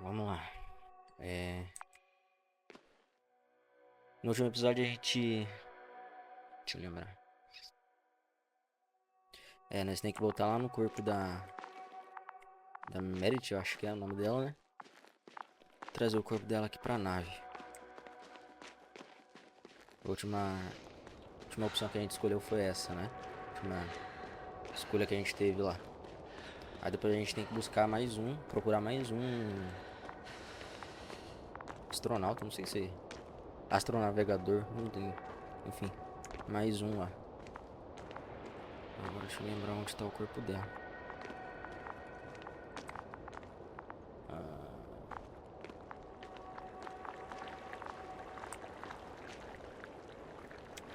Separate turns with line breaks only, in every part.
Vamos lá. No último episódio a gente... Deixa eu lembrar. Nós tem que voltar lá no corpo da Merit, eu acho que é o nome dela, né? Trazer o corpo dela aqui pra nave. A última opção que a gente escolheu foi essa, né? A última escolha que a gente teve lá. Aí depois a gente tem que buscar mais um, procurar mais um astronauta, não sei se astronavegador, não tem, enfim, mais um lá. Agora deixa eu lembrar onde está o corpo dela.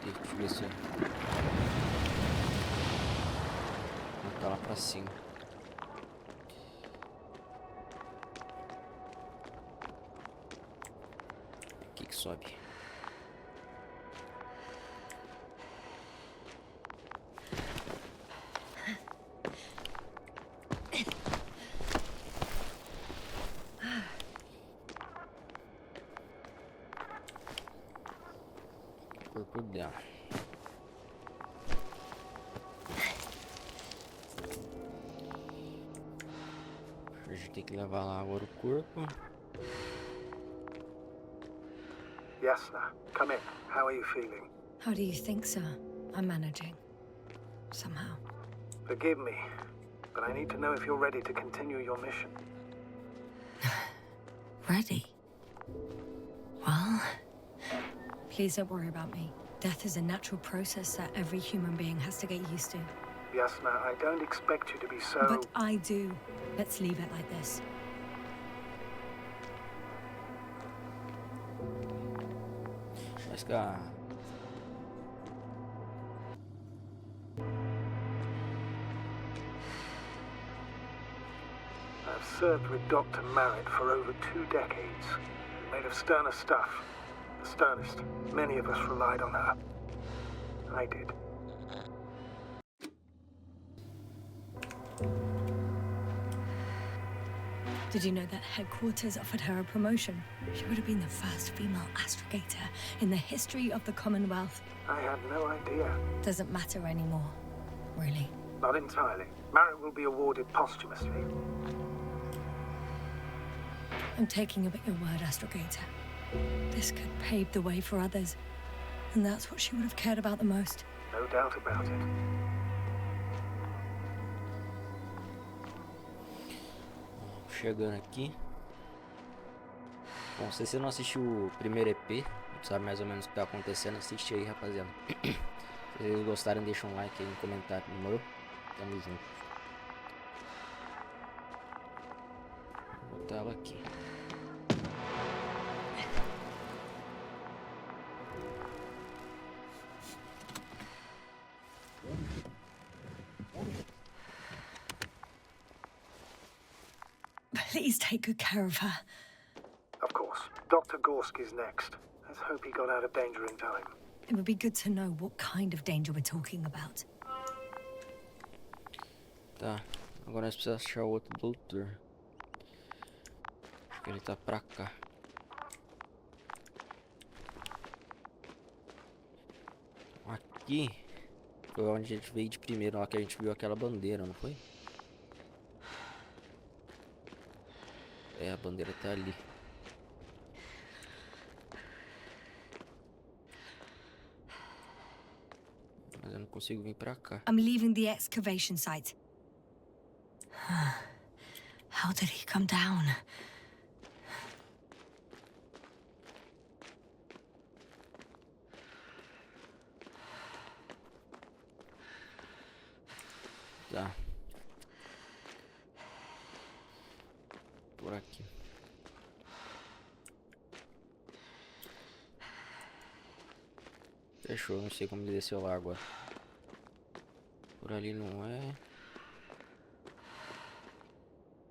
Deixa eu ver se tá lá pra cima. Aqui que sobe. Corpo dela. A gente tem que levar lá agora o corpo.
Yasna, come in. How are you feeling?
How do you think, sir? I'm managing. Somehow.
Forgive me, but I need to know if you're ready to continue your mission.
Ready? Well, please don't worry about me. Death is a natural process that every human being has to get used to.
Yasna, I don't expect you to be so...
But I do. Let's leave it like this.
Acho que a...
I've served with Dr. Merritt for over 2 decades. Made of sterner stuff. The sternest. Many of us relied on her. I did.
Did you know that headquarters offered her a promotion? She would have been the first female astrogator in the history of the Commonwealth.
I had no idea.
Doesn't matter anymore, really.
Not entirely. Merritt will be awarded posthumously.
I'm taking you at your word, astrogator. This could pave the way for others. And that's what she would have cared about the most.
No doubt about it.
Chegando aqui. Bom, se você não assistiu o primeiro EP, sabe mais ou menos o que tá acontecendo, assiste aí, rapaziada. Se vocês gostarem, deixa um like aí no comentário, demorou? Tamo junto. Vou botar ela aqui.
Please take good care of her.
Of course. Dr. Gorski's next. Let's hope he got out of danger in time.
It would be good to know what kind of danger we're talking about.
Tá, agora nós precisamos achar o outro doutor. Acho que ele tá pra cá. Aqui foi onde a gente veio de primeiro, lá que a gente viu aquela bandeira, não foi? A bandeira tá ali. Mas eu não consigo vir pra cá.
I'm leaving the excavation site. How did he come down?
Tá. Por aqui. Fechou, não sei como ele desceu lá agora. Por ali não é.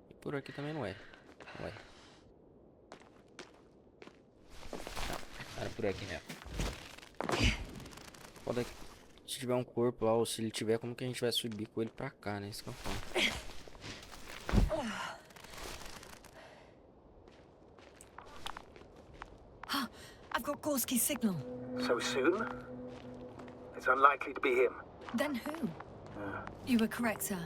E por aqui também não é. Ué. Era por aqui mesmo. Foda que se tiver um corpo lá, ou se ele tiver, como que a gente vai subir com ele pra cá, né? Isso que eu falo.
I've got Gorski's signal.
So soon? It's unlikely to be him.
Then who? You were correct, sir.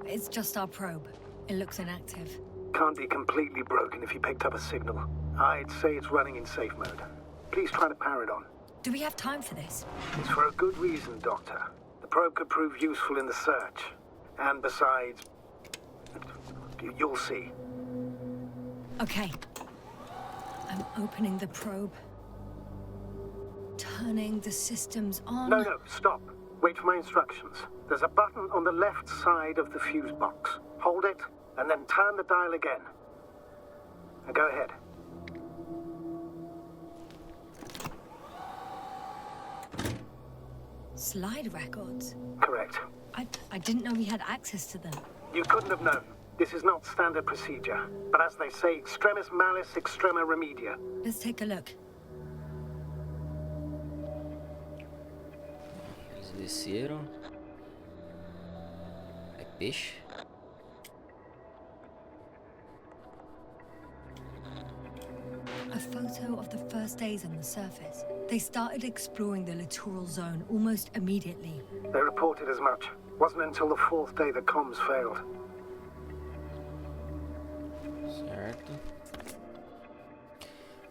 It's just our probe. It looks inactive.
Can't be completely broken if he picked up a signal. I'd say it's running in safe mode. Please try to power it on.
Do we have time for this?
It's for a good reason, Doctor. The probe could prove useful in the search. And besides... you'll see.
Okay. I'm opening the probe. Turning the systems on.
No, stop. Wait for my instructions. There's a button on the left side of the fuse box. Hold it, and then turn the dial again. Now go ahead.
Slide records?
Correct.
I didn't know we had access to them.
You couldn't have known. This is not standard procedure. But as they say, extremis malis extrema remedia.
Let's take a look.
Eles desceram. É peixe?
A photo of the first days on the surface. They started exploring the littoral zone almost immediately.
They reported as much. Wasn't until the fourth day the comms failed.
Certo.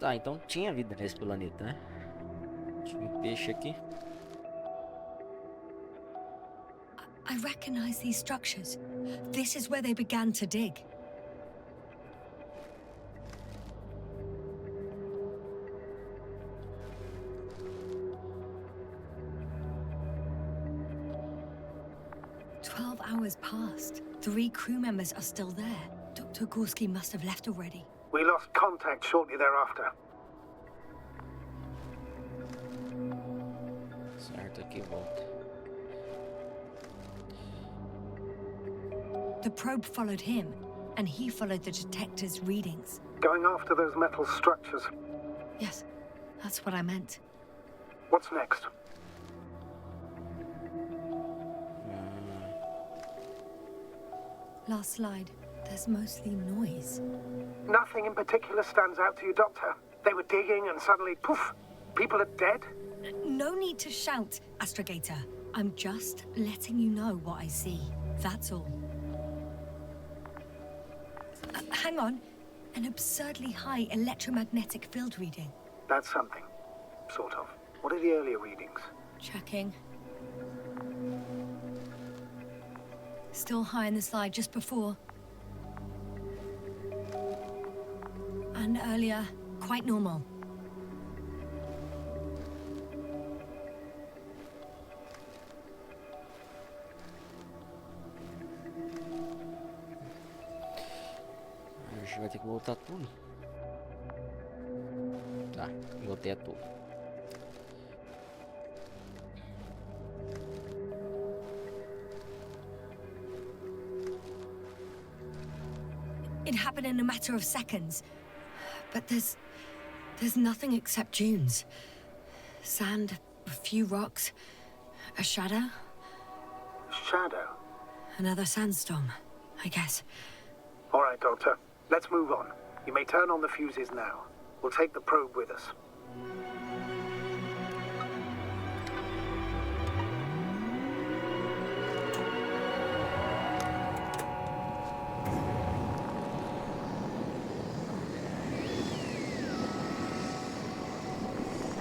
Tá, então tinha vida nesse planeta, né? Tinha um peixe aqui.
I recognize these structures. This is where they began to dig. Hours passed. 3 crew members are still there. Dr. Gorski must have left already.
We lost contact shortly thereafter.
Certo, aqui volta.
The probe followed him, and he followed the detector's readings.
Going after those metal structures.
Yes, that's what I meant.
What's next?
Last slide. There's mostly noise.
Nothing in particular stands out to you, Doctor. They were digging and suddenly, poof, people are dead?
No need to shout, Astrogator. I'm just letting you know what I see. That's all. Hang on. An absurdly high electromagnetic field reading.
That's something. Sort of. What are the earlier readings?
Checking. Still high in the slide just before. And earlier, quite normal.
A gente vai ter que voltar tudo. Tá, voltei a tudo.
It happened in a matter of seconds. But there's nothing except dunes. Sand, a few rocks, a shadow.
Shadow?
Another sandstorm, I guess.
All right, Doctor. Let's move on. You may turn on the fuses now. We'll take the probe with us.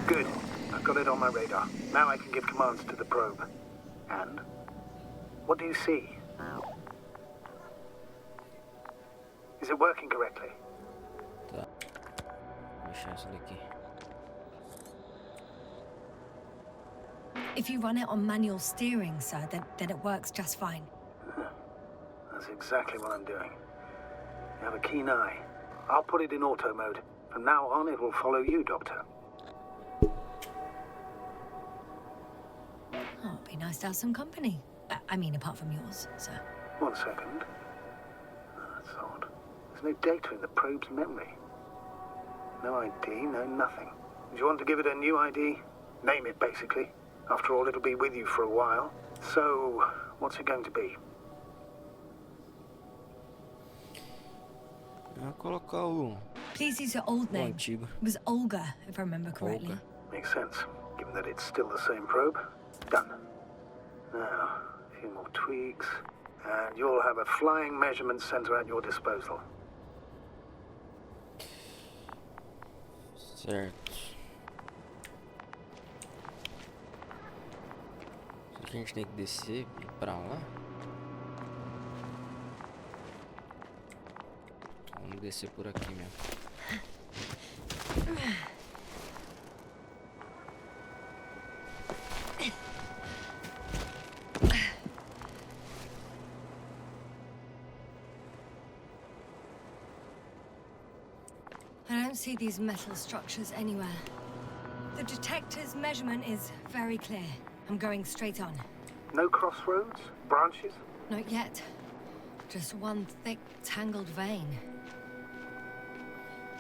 Good. I've got it on my radar. Now I can give commands to the probe. And? What do you see? Is it working correctly?
Tá. Vou deixar isso daqui.
If you run it on manual steering, sir, then it works just fine.
That's exactly what I'm doing. You have a keen eye. I'll put it in auto mode. From now on, it will follow you, Doctor.
Oh, it'd be nice to have some company. I mean, apart from yours, sir.
1 second. That's odd. There's no data in the probe's memory. No ID, no nothing. Do you want to give it a new ID? Name it, basically. After all, it'll be with you for a while. So, what's it going to be?
Eu vou colocar o
Please use your old
O
name.
antigo.
It was Olga, if I remember correctly.
Olga.
Makes sense, given that it's still the same probe. Done. Now, a few more tweaks, and you'll have a flying measurement center at your disposal.
Certo. Será que a gente tem que descer e ir pra lá? Vamos descer por aqui mesmo.
I don't see these metal structures anywhere. The detector's measurement is very clear. I'm going straight on.
No crossroads? Branches?
Not yet. Just one thick, tangled vein.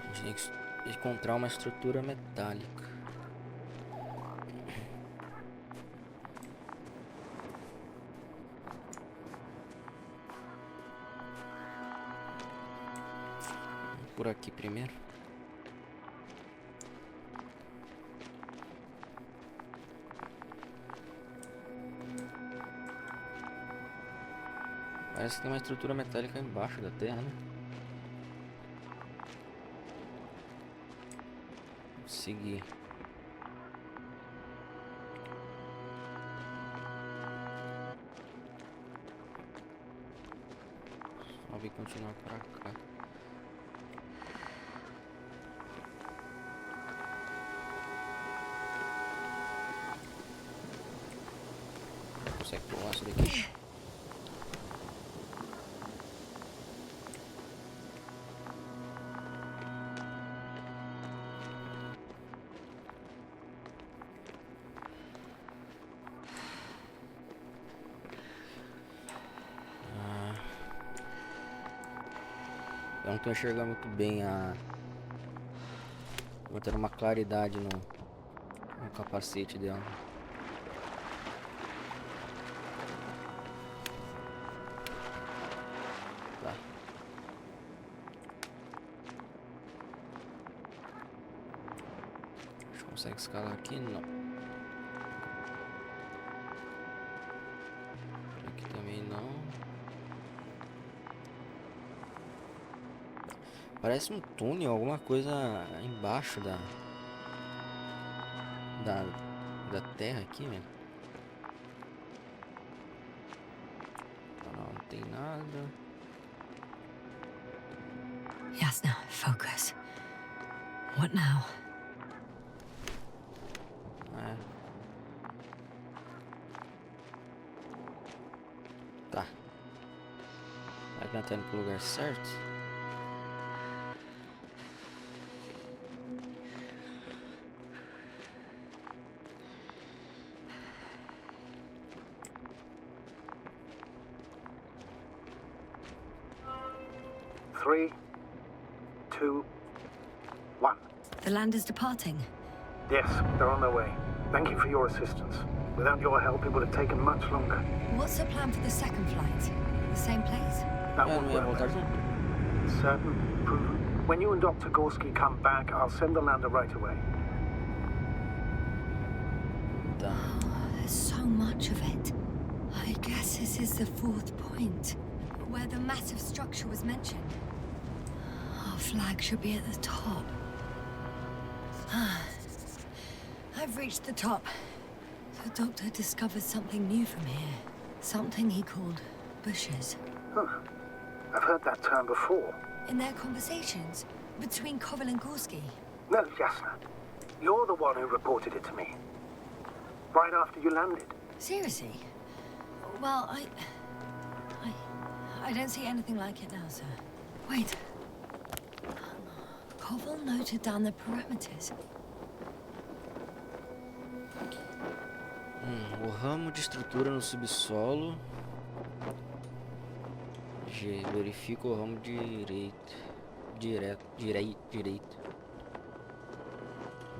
A gente tem que encontrar uma estrutura metálica. Por aqui primeiro. Parece que tem uma estrutura metálica embaixo da terra, né? Vou seguir. Só vir continuar pra cá. Consegue pular isso daqui? Eu não tô enxergando muito bem Vou ter uma claridade no capacete dela. Tá. A gente consegue escalar aqui? Não. Aqui também não. Parece um túnel, alguma coisa embaixo da terra aqui, né? Não tem nada.
Yasna, focus. What now?
É. Tá. Vai que não tá indo pro lugar certo.
Three, two, one.
The land is departing.
Yes, they're on their way. Thank you for your assistance. Without your help, it would have taken much longer.
What's the plan for the second flight? The same place?
That
É,
would
não ia
work
voltar
better.
junto.
Certain, proven. When you and Dr. Gorski come back, I'll send the lander right away.
Tá.
There's so much of it. I guess this is the fourth point, where the massive structure was mentioned. Our flag should be at the top. I've reached the top. The doctor discovered something new from here. Something he called bushes.
Huh. I've heard that term before.
In their conversations between Koval and Gorski.
No, Jasna. You're the one who reported it to me. Right after you landed.
Seriously? Well, I don't see anything like it now, sir. Wait. Koval noted down the parameters.
O ramo de estrutura no subsolo. G. Verifica o ramo direito.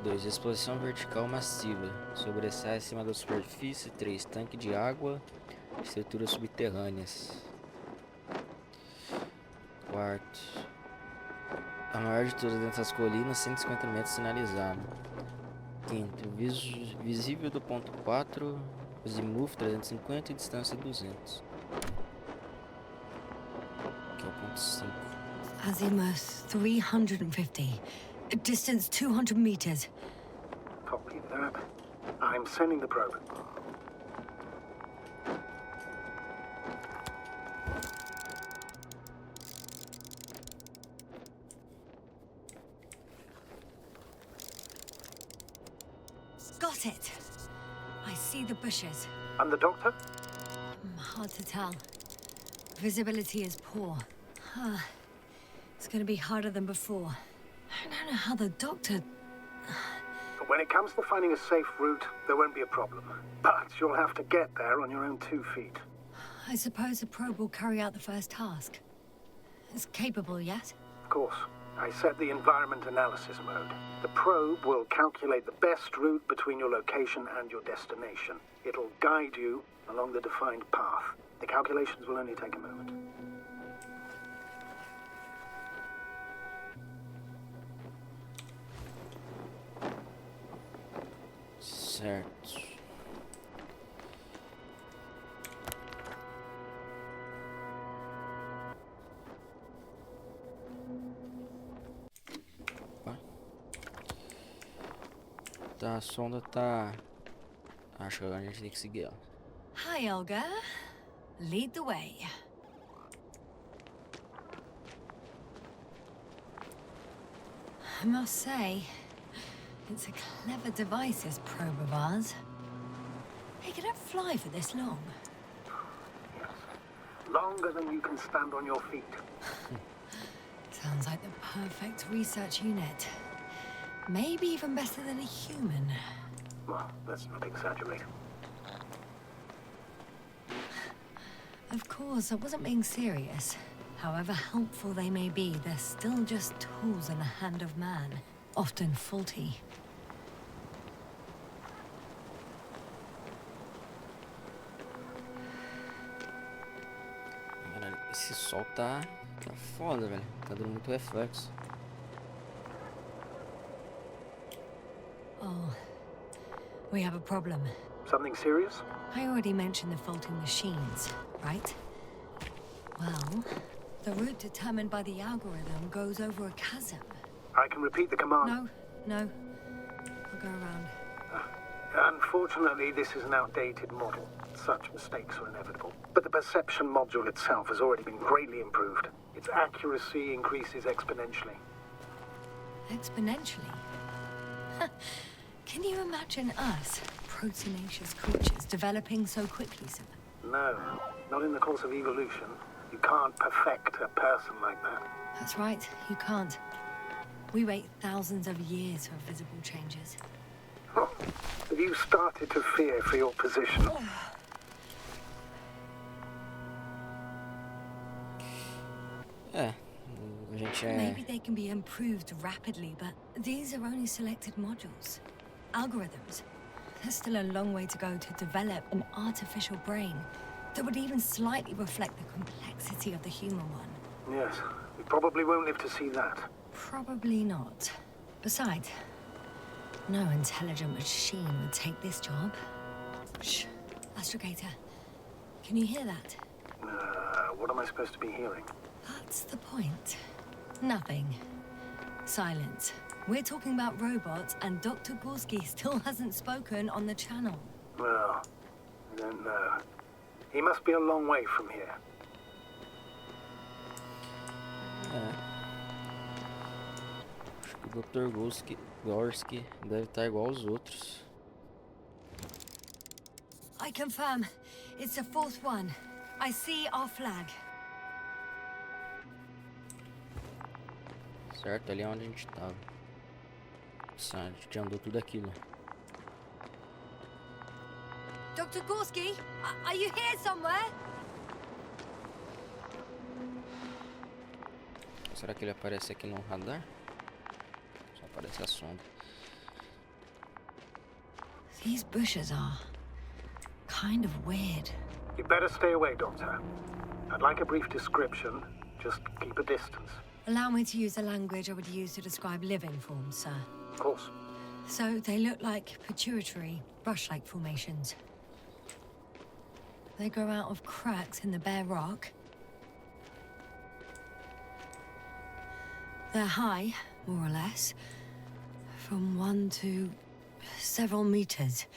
2. Exposição vertical massiva. Sobressai acima da superfície. 3. Tanque de água. Estruturas subterrâneas. 4. A maior de todas dentro das colinas, 150 metros sinalizado. Quinto, visível do ponto 4, azimuth 350 e distância 200. Aqui é o ponto 5.
Azimuth 350. Distance 200 meters.
Copy that. I'm sending the probe.
Got it. I see the bushes.
And the doctor?
Hard to tell. Visibility is poor. It's gonna be harder than before. I don't know how the doctor...
When it comes to finding a safe route, there won't be a problem. But you'll have to get there on your own 2 feet.
I suppose the probe will carry out the first task. It's capable yet?
Of course. I set the environment analysis mode. The probe will calculate the best route between your location and your destination. It'll guide you along the defined path. The calculations will only take a moment.
Certo. Opa. Tá, a sonda tá... Acho que agora a gente tem que seguir ela.
Hi, Olga. Lead the way. I must say, it's a clever device, this probe of ours. Hey, can it fly for this long?
Yes. Longer than you can stand on your feet.
Sounds like the perfect research unit. Maybe even better than a human.
Well, let's not exaggerate.
Of course, I wasn't being serious. However helpful they may be, they're still just tools in the hand of man, often faulty.
Caralho, esse sol tá foda, velho. Tá dando muito reflexo.
Oh, we have a problem.
Something serious?
I already mentioned the faulty machines, right? Well, the route determined by the algorithm goes over a chasm.
I can repeat the command.
No. I'll go around.
Unfortunately, this is an outdated model. Such mistakes are inevitable. But the perception module itself has already been greatly improved. Its accuracy increases exponentially.
Exponentially? Can you imagine us, proteinaceous creatures, developing so quickly, sir?
No, not in the course of evolution. You can't perfect a person like that.
That's right, you can't. We wait thousands of years for visible changes.
Oh, have you started to fear for your position?
É, a gente é...
Maybe they can be improved rapidly, but these are only selected modules. Algorithms. There's still a long way to go to develop an artificial brain that would even slightly reflect the complexity of the human one.
Yes, we probably won't live to see that.
Probably not. Besides, no intelligent machine would take this job. Shh, astrogator. Can you hear that?
What am I supposed to be hearing?
That's the point. Nothing. Silence. We're talking about robots, and Dr. Gorski still hasn't spoken on the channel.
Well, I don't know. He must be a long way from here.
É. Acho que o Dr. Gorski deve estar igual aos outros.
I confirm. It's the fourth one. I see our flag.
Certo, ali é onde a gente tava. Nossa, a gente andou tudo aquilo.
Dr. Gorski, are you here somewhere?
Será que ele aparece aqui no radar? Só aparece a sonda.
These bushes are kind of weird.
You better stay away, Doctor. I'd like a brief description. Just keep a distance.
Allow me to use the language I would use to describe living forms, sir.
Of course.
So they look like pituitary, brush-like formations. They grow out of cracks in the bare rock. They're high, more or less, from 1 to several meters.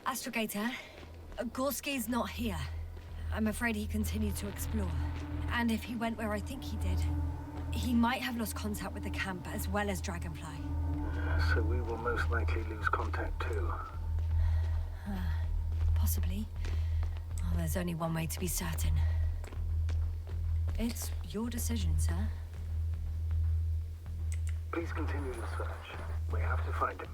Astrogator, Gorski's not here. I'm afraid he continued to explore. And if he went where I think he did, he might have lost contact with the camp as well as Dragonfly.
So we will most likely lose contact too.
Possibly. Well, there's only one way to be certain. It's your decision, sir.
Please continue the search. We have to find him.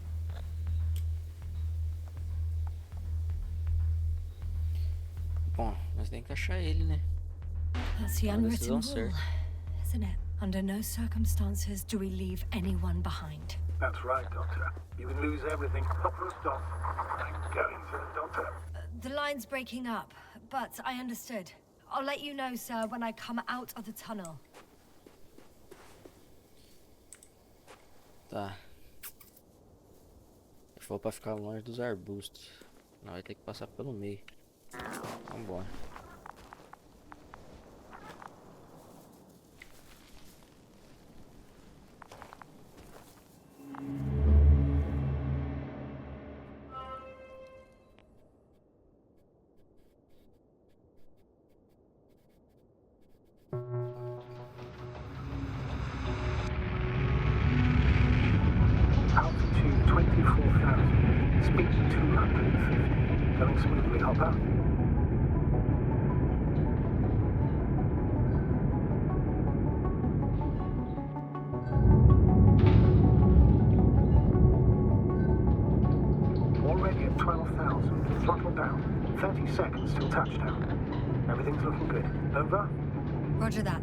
Bom, nós tem que achar ele, né?
That's the
Uma
unwritten
decisão
rule,
certa.
isn't it? Under no circumstances do we leave anyone behind.
That's right, Doctor. You can lose everything. Not for a stop. I'm going to the doctor.
The line's breaking up, but I understood. I'll let you know, sir, when I come out of the tunnel.
Tá. Ele falou pra ficar longe dos arbustos. Não, vai ter que passar pelo meio. Vambora.
Altitude 24,000. Speed 250. Going smoothly, Hopper. Already at 12,000. Throttle down. 30 seconds till touchdown. Everything's looking good. Over?
Roger that.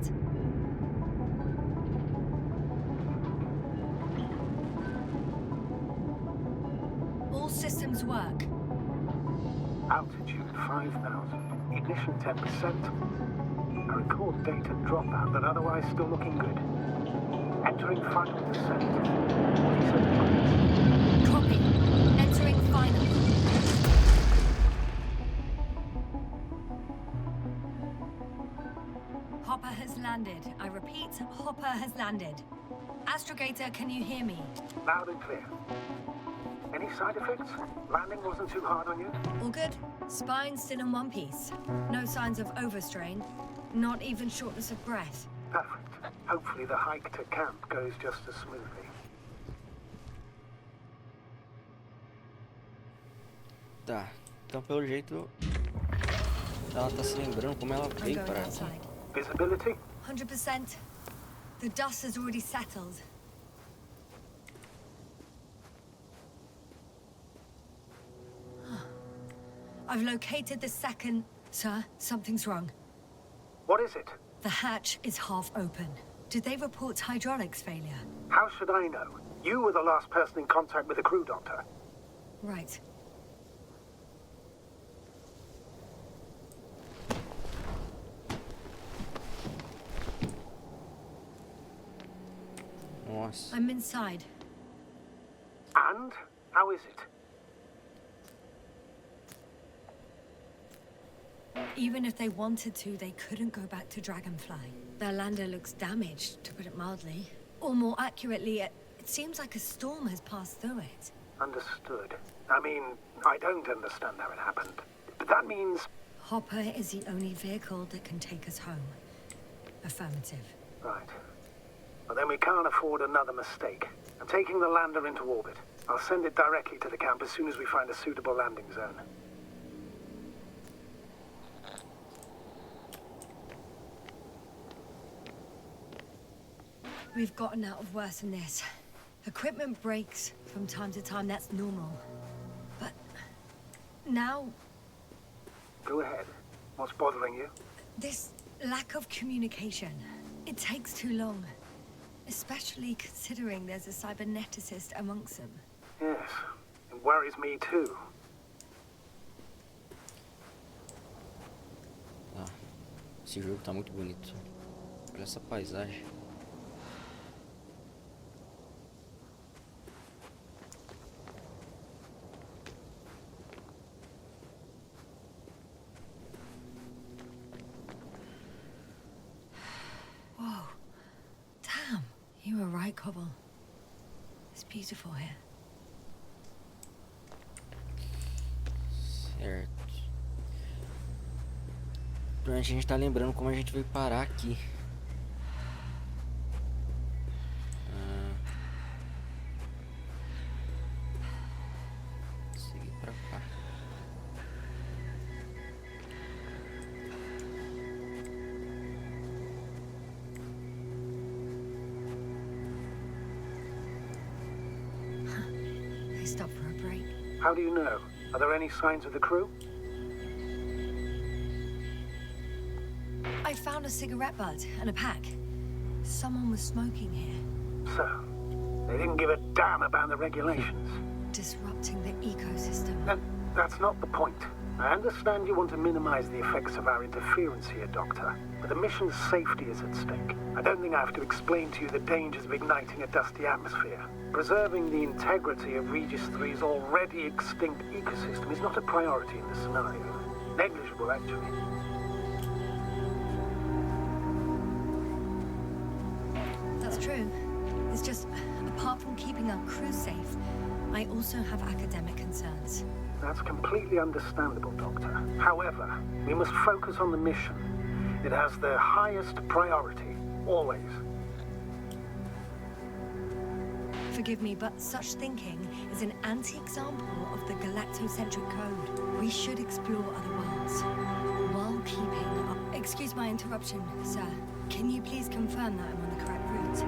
All systems work.
Altitude 5,000. Ignition 10%. I record data dropout, but otherwise still looking good. Entering final descent. 47 degrees.
Copy. Entering final. Hopper has landed. I repeat, Hopper has landed. Astrogator, can you hear me?
Loud and clear. Any side effects? Landing wasn't too hard on you?
All good? Spine still in one piece. No signs of overstrain. Not even shortness of breath.
Perfect. Hopefully the hike to camp goes just as smoothly.
Tá. Então, pelo jeito, ela tá se lembrando como ela
I'm
veio
going
para
outside.
Visibility?
100%. The dust has already settled. I've located the second... Sir, something's wrong.
What is it?
The hatch is half open. Did they report hydraulics failure?
How should I know? You were the last person in contact with the crew, Doctor.
Right.
Nossa.
I'm inside.
And? How is it?
Even if they wanted to, they couldn't go back to Dragonfly. Their lander looks damaged, to put it mildly. Or more accurately, it seems like a storm has passed through it.
Understood. I mean, I don't understand how it happened. But that means...
Hopper is the only vehicle that can take us home. Affirmative.
Right. Well, then we can't afford another mistake. I'm taking the lander into orbit. I'll send it directly to the camp as soon as we find a suitable landing zone.
We've gotten out of worse than this. Equipment breaks from time to time, that's normal. But now,
Go ahead. What's bothering you?
this lack of communication. It takes too long. Especially considering there's a cyberneticist amongst them.
Yes. worries me too.
Ah, esse jogo tá muito bonito. Olha essa paisagem.
Whoa. Damn, you were right, Cobble. It's beautiful here.
Certo. Provavelmente a gente tá lembrando como a gente veio parar aqui. Seguir pra cá.
They stopped for a break.
How do you know? Are there any signs of the crew?
I found a cigarette butt and a pack. Someone was smoking here,
So, they didn't give a damn about the regulations.
disrupting the ecosystem.
And that's not the point. I understand you want to minimize the effects of our interference here, Doctor, but the mission's safety is at stake. I don't think I have to explain to you the dangers of igniting a dusty atmosphere. Preserving the integrity of Regis 3's already extinct ecosystem is not a priority in this scenario. Negligible, actually.
That's true. It's just, apart from keeping our crew safe, I also have academic concerns.
That's completely understandable, Doctor. However, we must focus on the mission. It has the highest priority, always.
Forgive me, but such thinking is an anti-example of the galactocentric code. We should explore other worlds, while keeping up... Excuse my interruption, sir. Can you please confirm that I'm on the correct route?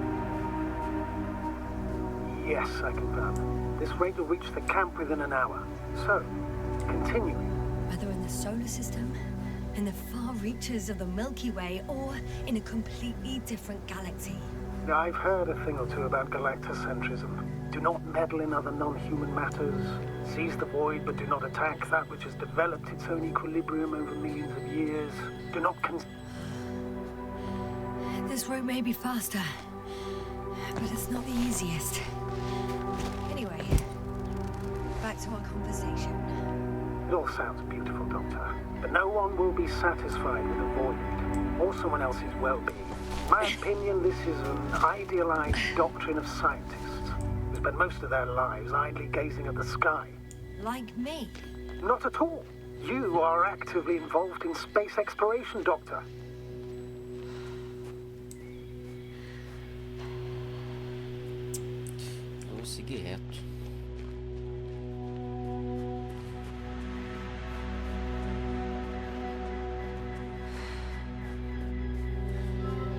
Yes, I confirm. This rate will reach the camp within an hour. So, continuing.
Whether in the solar system, in the far reaches of the Milky Way, or in a completely different galaxy.
I've heard a thing or two about galactocentrism. Do not meddle in other non-human matters. Seize the void, but do not attack that which has developed its own equilibrium over millions of years. Do not
This route may be faster, but it's not the easiest. Anyway, back to our conversation.
It all sounds beautiful, Doctor. But no one will be satisfied with a void, or someone else's well-being. In my opinion, this is an idealized doctrine of scientists who spend most of their lives idly gazing at the sky.
Like me.
Not at all. You are actively involved in space exploration, Doctor.
Eu vou seguir reto.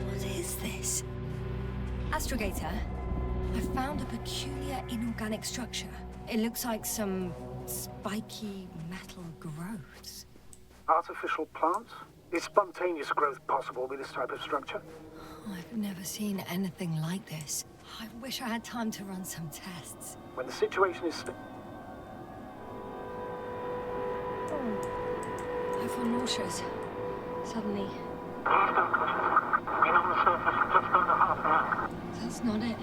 What is this? Astrogator, I found a peculiar inorganic structure. It looks like some spiky metal growths.
Artificial plants? Is spontaneous growth possible with this type of structure?
I've never seen anything like this. I wish I had time to run some tests.
When the situation is...
I feel nauseous. Suddenly.
Been on the surface just under half an hour.
That's not it.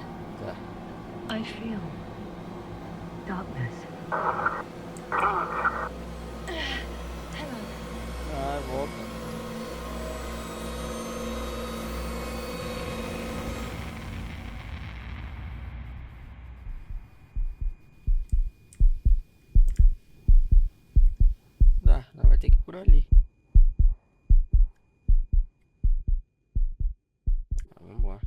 Tá.
I feel darkness. Hang on.
Ah, volta. Dá, vai ter que ir por ali. Vamos embora.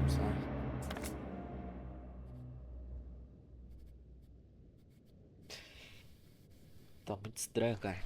Sai. Tá muito estranho, cara.